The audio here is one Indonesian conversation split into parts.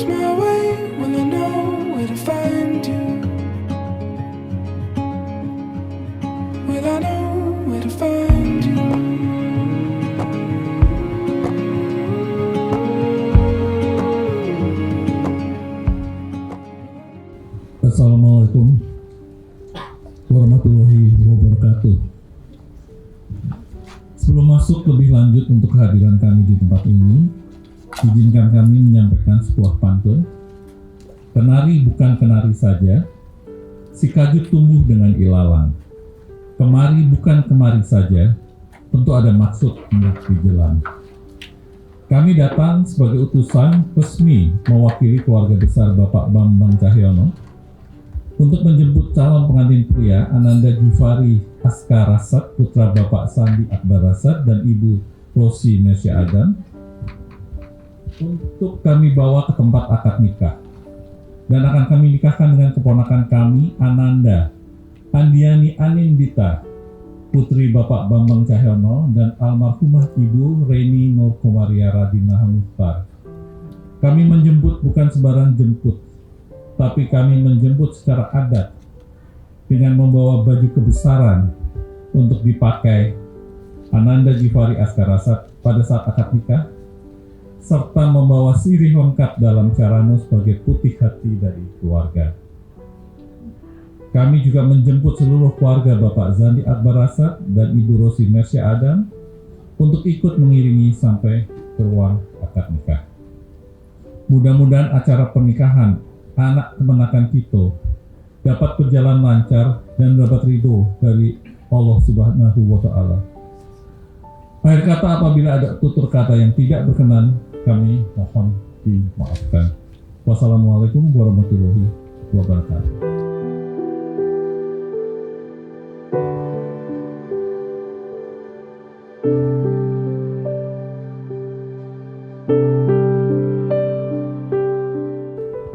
my way, will I know where to find you? Will I know where to find you? Assalamualaikum warahmatullahi wabarakatuh. Sebelum masuk lebih lanjut untuk kehadiran kami di tempat ini, izinkan kami menyampaikan sebuah pantun. Kenari bukan kenari saja, si kajut tumbuh dengan ilalang. Kemari bukan kemari saja, tentu ada maksud hendak dijelang. Kami datang sebagai utusan resmi mewakili keluarga besar Bapak Bambang Cahyono untuk menjemput calon pengantin pria Ananda Gifari Askarasat, putra Bapak Sandi Akbarasat dan Ibu Rosi Mesya Adam, untuk kami bawa ke tempat akad nikah. Dan akan kami nikahkan dengan keponakan kami, Ananda Andiani Anindita, putri Bapak Bambang Cahyono dan almarhumah Ibu Reni Nur Komaria Radinah Muhtar. Kami menjemput bukan sembarang jemput, tapi kami menjemput secara adat dengan membawa baju kebesaran untuk dipakai Ananda Gifari Askarasat pada saat akad nikah, serta membawa sirih lengkap dalam carano sebagai putih hati dari keluarga. Kami juga menjemput seluruh keluarga Bapak Zandi Akbarasat dan Ibu Rosi Mesya Adam untuk ikut mengiringi sampai ke ruang akad nikah. Mudah-mudahan acara pernikahan anak kemenakan Tito dapat berjalan lancar dan dapat ridho dari Allah Subhanahu wa Ta'ala. Akhir kata, apabila ada tutur kata yang tidak berkenan, kami mohon dimaafkan. Wassalamualaikum warahmatullahi wabarakatuh.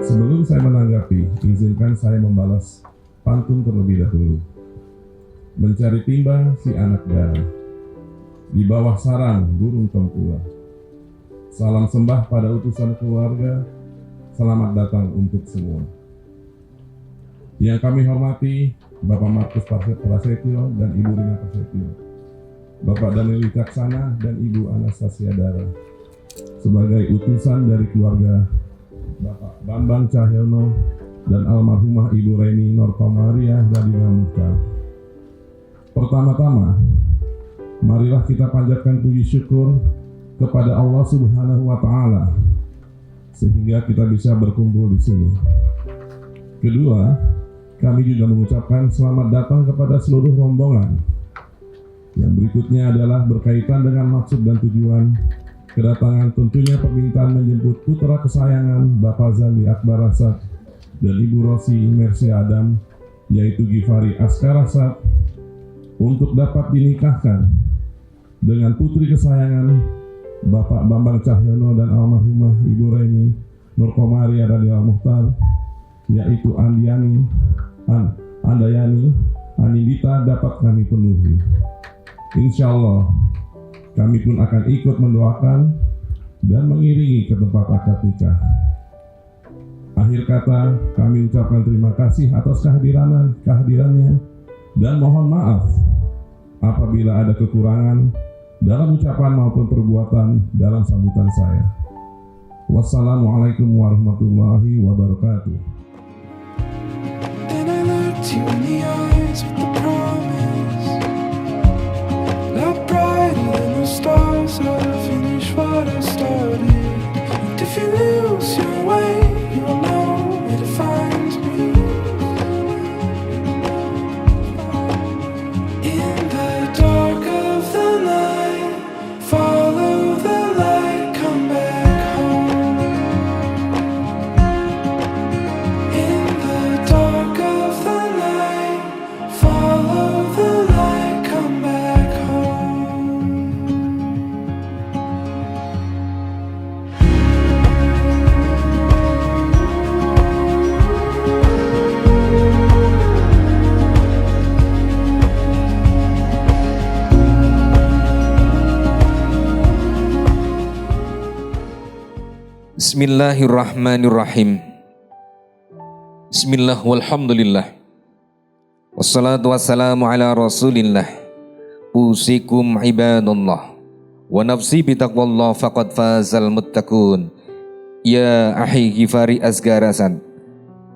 Sebelum saya menanggapi, izinkan saya membalas pantun terlebih dahulu. Mencari timba si anak darah, di bawah sarang burung tempura. Salam sembah pada utusan keluarga, selamat datang untuk semua. Yang kami hormati, Bapak Markus Prasetyo dan Ibu Rina Prasetyo, Bapak Daniel Wicaksana dan Ibu Anastasia Dara, sebagai utusan dari keluarga Bapak Bambang Cahyono dan almarhumah Ibu Reni Nur Komaria Radinah Muhtar. Pertama-tama, marilah kita panjatkan puji syukur kepada Allah Subhanahu wa Ta'ala sehingga kita bisa berkumpul di sini. Kedua, kami juga mengucapkan selamat datang kepada seluruh rombongan. Yang berikutnya adalah berkaitan dengan maksud dan tujuan kedatangan, tentunya permintaan menjemput putra kesayangan Bapak Zandi Akbarasat dan Ibu Rosi Mesya Adam, yaitu Gifari Askarasat, untuk dapat dinikahkan dengan putri kesayangan Bapak Bambang Cahyono dan almarhumah Ibu Reni Nur Komaria Radinah Muhtar, yaitu Andayani Anindita, dapat kami penuhi. Insya Allah kami pun akan ikut mendoakan dan mengiringi ke tempat akad nikah. Akhir kata, kami ucapkan terima kasih atas kehadirannya dan mohon maaf apabila ada kekurangan dalam ucapan maupun perbuatan dalam sambutan saya. Wassalamualaikum warahmatullahi wabarakatuh. Then I looked you in the eyes with the promise, not brighter than the stars. I'll finish what I started. And if you lose your way, you will know where to find me. In the dark of the night, follow the light, come back home. In the dark of the night, follow the light, come back home. Bismillahirrahmanirrahim. Bismillah walhamdulillah. Wassalatu wassalamu ala rasulillah. Usikum ibadallah. Wa nafsi bitaqwallah faqad fazal muttaqun. Ya ahi Ghifari Asgarasan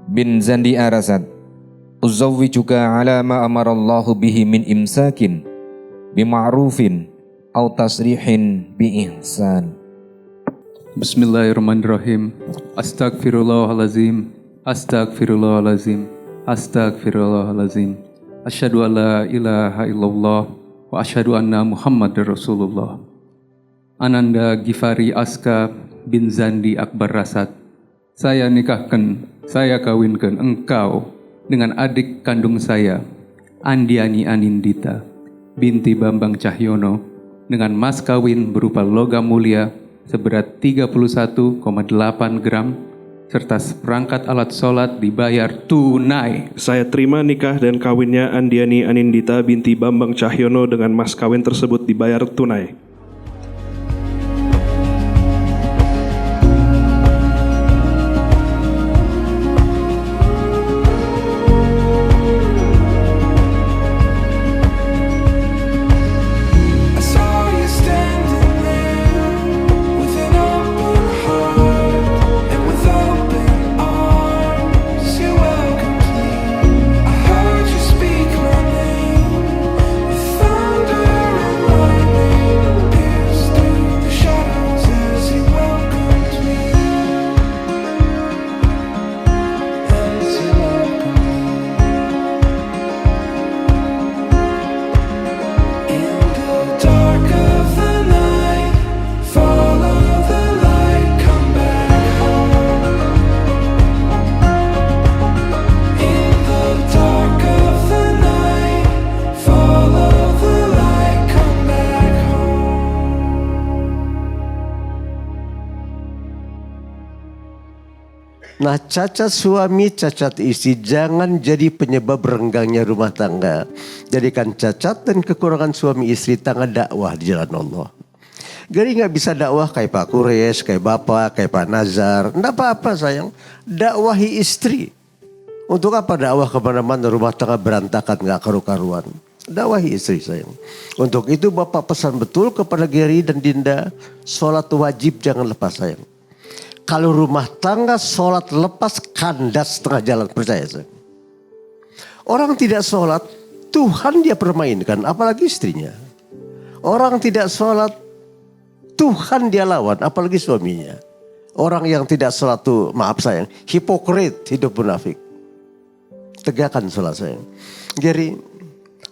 bin Zandi Arasan. Uzawwijuka ala ma amarallahu bihi min imsakin bima'rufin au tasrihin bi ihsan. Bismillahirrahmanirrahim. Astagfirullahalazim. Astagfirullahalazim. Astagfirullahalazim. Asyhadu an la ilaha illallah wa asyhadu anna Muhammadar Rasulullah. Ananda Ghifari Aska bin Zandi Akbar Rasad. Saya kawinkan engkau dengan adik kandung saya, Andiani Anindita binti Bambang Cahyono, dengan mas kawin berupa logam mulia seberat 31,8 gram serta seperangkat alat sholat dibayar tunai. Saya terima nikah dan kawinnya Andiani Anindita binti Bambang Cahyono dengan mas kawin tersebut dibayar tunai. I saw you standing there with an open heart and with open arms. You welcomed me. I heard you speak my name with thunder and lightning pierced through the shadows as you welcomed me. As you welcomed me. In the dark of the night, follow the light, come back home. In the dark of the night, follow the light, come back home. Nah, cacat suami, cacat istri jangan jadi penyebab renggangnya rumah tangga. Jadikan cacat dan kekurangan suami istri tangga dakwah di jalan Allah. Jadi nggak bisa dakwah kayak Pak Kures, kayak Bapak, kayak Pak Nazar. Nggak apa-apa sayang, dakwahi istri. Untuk apa dakwah kemana-mana rumah tangga berantakan nggak karu-karuan. Dakwahi istri sayang. Untuk itu Bapak pesan betul kepada Geri dan Dinda, sholat wajib jangan lepas sayang. Kalau rumah tangga sholat lepas kandas setengah jalan, percaya saya. Orang tidak sholat, Tuhan dia permainkan, apalagi istrinya. Orang tidak sholat, Tuhan dia lawan, apalagi suaminya. Orang yang tidak sholat tuh, maaf sayang, hipokrit, hidup munafik. Tegakkan sholat sayang. Jadi,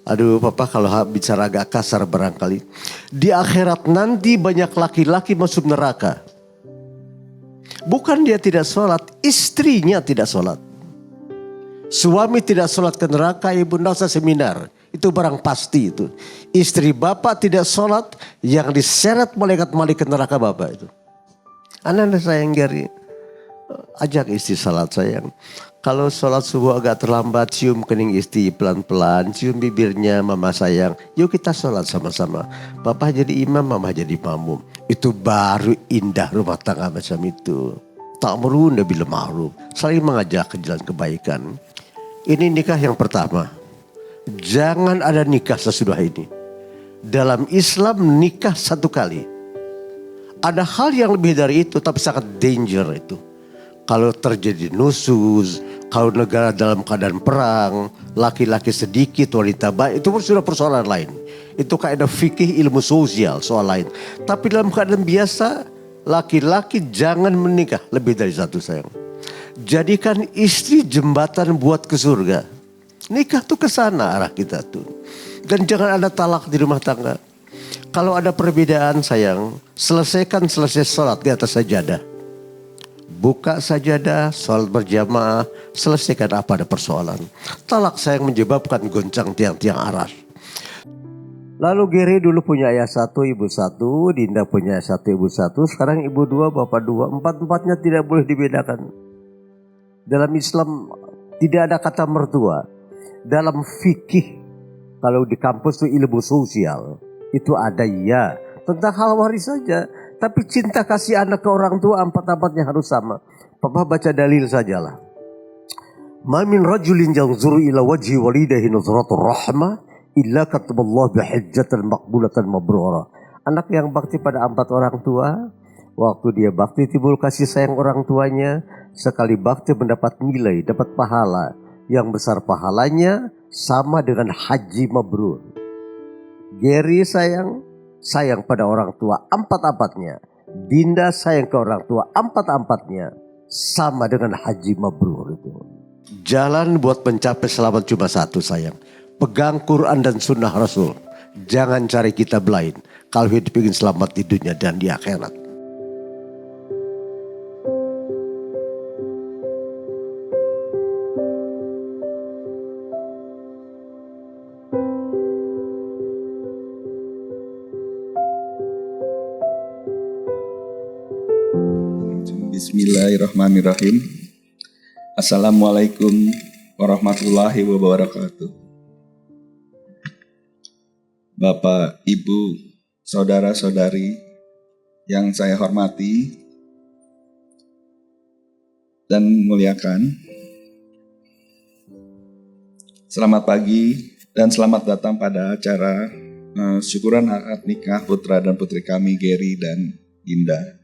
aduh papa kalau bicara agak kasar barangkali. Di akhirat nanti banyak laki-laki masuk neraka. Bukan dia tidak sholat, istrinya tidak sholat. Suami tidak sholat ke neraka, ibu nggak usah seminar. Itu barang pasti itu. Istri bapak tidak sholat, yang diseret malaikat ke neraka bapak itu. Anak sayang Geri, ajak istri sholat sayang. Kalau sholat subuh agak terlambat, cium kening istri pelan-pelan, cium bibirnya, mama sayang. Yuk kita sholat sama-sama. Papa jadi imam, mama jadi makmum. Itu baru indah rumah tangga macam itu. Ta'muruna bil ma'ruf, saling mengajak ke jalan kebaikan. Ini nikah yang pertama. Jangan ada nikah sesudah ini. Dalam Islam nikah satu kali. Ada hal yang lebih dari itu tapi sangat danger itu. Kalau terjadi nusus, kalau negara dalam keadaan perang, laki-laki sedikit, wanita banyak, itu sudah persoalan lain. Itu kaidah fikih ilmu sosial, soal lain. Tapi dalam keadaan biasa, laki-laki jangan menikah lebih dari satu sayang. Jadikan istri jembatan buat ke surga. Nikah tuh ke sana arah kita tuh. Dan jangan ada talak di rumah tangga. Kalau ada perbedaan sayang, selesai sholat di atas sajadah. Buka sajadah, sholat berjamaah, selesaikan apa ada persoalan. Talak sayang menyebabkan goncang tiang-tiang aras. Lalu Geri dulu punya ayah satu, ibu satu, Dinda punya ayah satu, ibu satu. Sekarang ibu dua, bapak dua, empat-empatnya tidak boleh dibedakan. Dalam Islam tidak ada kata mertua. Dalam fikih, kalau di kampus itu ilmu sosial, itu ada ya. Tentang hal waris saja. Tapi cinta kasih anak ke orang tua empat-empatnya harus sama. Papa baca dalil sajalah. Ma min rajulin yanzuru ila wajhi walidahi nazratur rahmah illa kataballahu bihajjatan maqbulatan mabrura. Anak yang bakti pada empat orang tua, waktu dia bakti timbul kasih sayang orang tuanya, sekali bakti mendapat nilai, dapat pahala. Yang besar pahalanya sama dengan haji mabrur. Gary sayang pada orang tua empat-empatnya. Dinda sayang ke orang tua empat-empatnya, sama dengan haji mabrur itu. Jalan buat mencapai selamat cuma satu sayang. Pegang Quran dan sunnah Rasul. Jangan cari kitab lain. Kalau hidup ingin selamat di dunia dan di akhirat. Bismillahirrahmanirrahim. Assalamualaikum warahmatullahi wabarakatuh. Bapak, Ibu, saudara-saudari yang saya hormati dan muliakan. Selamat pagi dan selamat datang pada acara syukuran akad nikah putra dan putri kami, Gary dan Dinda.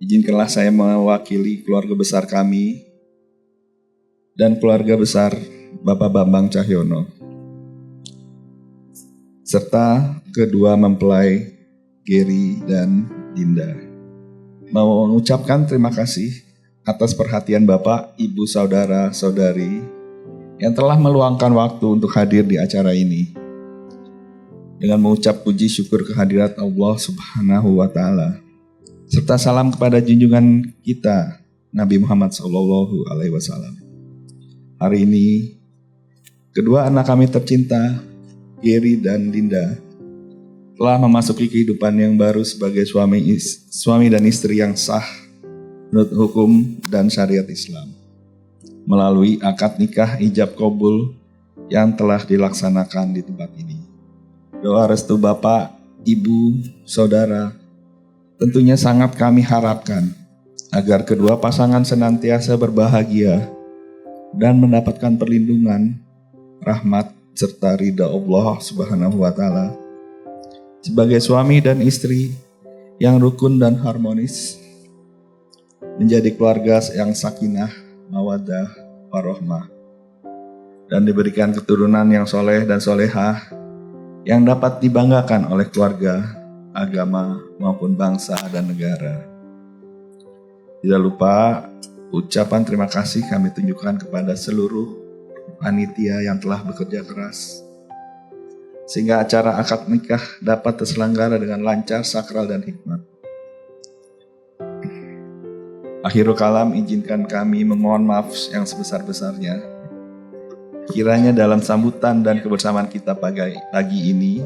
Izinkanlah saya mewakili keluarga besar kami dan keluarga besar Bapak Bambang Cahyono, serta kedua mempelai Gary dan Dinda. Mau mengucapkan terima kasih atas perhatian Bapak, Ibu, saudara-saudari yang telah meluangkan waktu untuk hadir di acara ini. Dengan mengucap puji syukur kehadirat Allah Subhanahu wa Ta'ala, serta salam kepada junjungan kita Nabi Muhammad SAW. Hari ini kedua anak kami tercinta, Gary dan Dinda, telah memasuki kehidupan yang baru sebagai suami dan istri yang sah menurut hukum dan syariat Islam, melalui akad nikah ijab kabul yang telah dilaksanakan di tempat ini. Doa restu Bapak, Ibu, saudara tentunya sangat kami harapkan agar kedua pasangan senantiasa berbahagia dan mendapatkan perlindungan, rahmat, serta ridha Allah Subhanahu wa Ta'ala sebagai suami dan istri yang rukun dan harmonis, menjadi keluarga yang sakinah, mawaddah, warahmah, dan diberikan keturunan yang soleh dan solehah yang dapat dibanggakan oleh keluarga, agama, maupun bangsa dan negara. Tidak lupa ucapan terima kasih kami tunjukkan kepada seluruh panitia yang telah bekerja keras sehingga acara akad nikah dapat terselenggara dengan lancar, sakral, dan hikmat. Akhirul kalam, izinkan kami memohon maaf yang sebesar-besarnya. Kiranya dalam sambutan dan kebersamaan kita pagi ini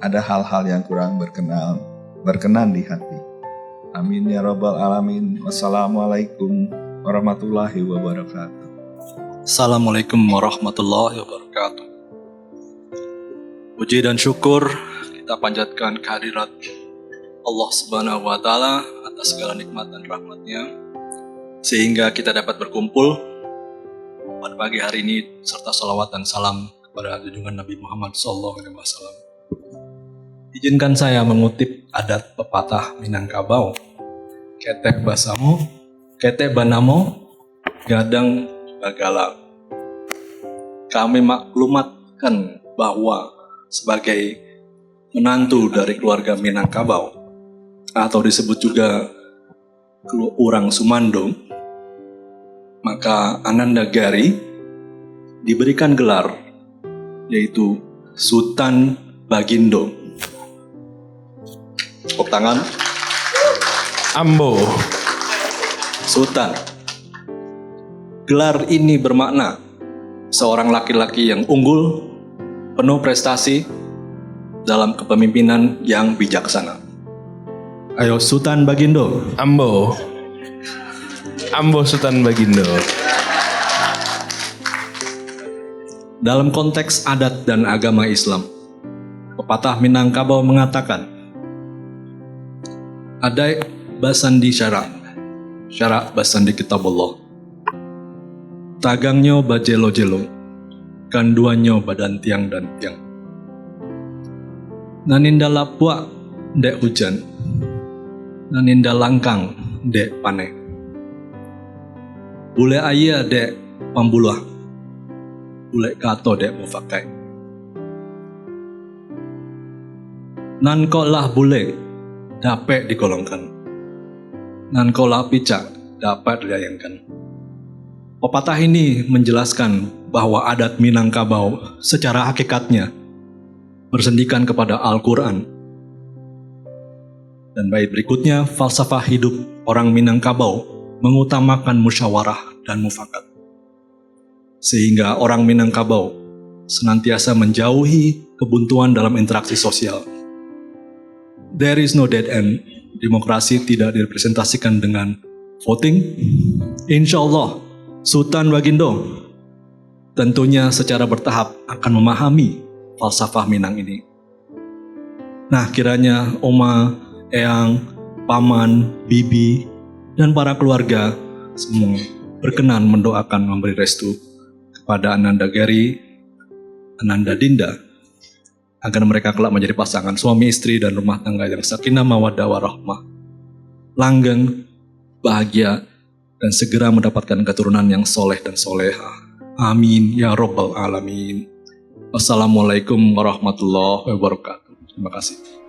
ada hal-hal yang kurang berkenan di hati. Amin ya rabbal alamin. Wassalamualaikum warahmatullahi wabarakatuh. Assalamualaikum warahmatullahi wabarakatuh. Puji dan syukur kita panjatkan kehadirat Allah Subhanahu wa Ta'ala atas segala nikmat dan rahmatnya, sehingga kita dapat berkumpul pada pagi hari ini serta salawat dan salam kepada junjungan Nabi Muhammad SAW. Izinkan saya mengutip adat pepatah Minangkabau. Ketek basamu, ketek banamo, gadang bagala. Kami maklumatkan bahwa sebagai menantu dari keluarga Minangkabau, atau disebut juga orang Sumando, maka Ananda Gary diberikan gelar yaitu Sultan Bagindo. Tepuk tangan. Ambo. Sultan. Gelar ini bermakna seorang laki-laki yang unggul, penuh prestasi dalam kepemimpinan yang bijaksana. Ayo Sultan Bagindo. Ambo. Ambo Sultan Bagindo. Dalam konteks adat dan agama Islam, pepatah Minangkabau mengatakan, Adai basandi syarak basandi kitab Allah. Tagangnya bajelo-jelo, kanduannya badan tiang dan tiang. Naninda lapua dek hujan, naninda langkang dek pane. Bule ayah dek pambuluh, bule kato dek mufakai. Nan lah bule dapat digolongkan, nan lah picak dapat dilayangkan. Pepatah ini menjelaskan bahwa adat Minangkabau secara hakikatnya bersendikan kepada Al-Quran. Dan bait berikutnya, falsafah hidup orang Minangkabau mengutamakan musyawarah dan mufakat. Sehingga orang Minangkabau senantiasa menjauhi kebuntuan dalam interaksi sosial. There is no dead end. Demokrasi tidak direpresentasikan dengan voting. Insya Allah, Sultan Bagindo tentunya secara bertahap akan memahami falsafah Minang ini. Nah, kiranya Oma, Eyang, Paman, Bibi, dan para keluarga semua berkenan mendoakan memberi restu kepada Ananda Gary, Ananda Dinda, agar mereka kelak menjadi pasangan suami istri dan rumah tangga yang sakinah mawaddah warahmah, langgeng, bahagia, dan segera mendapatkan keturunan yang soleh dan soleha. Amin ya Rabbal Alamin. Wassalamualaikum warahmatullahi wabarakatuh. Terima kasih.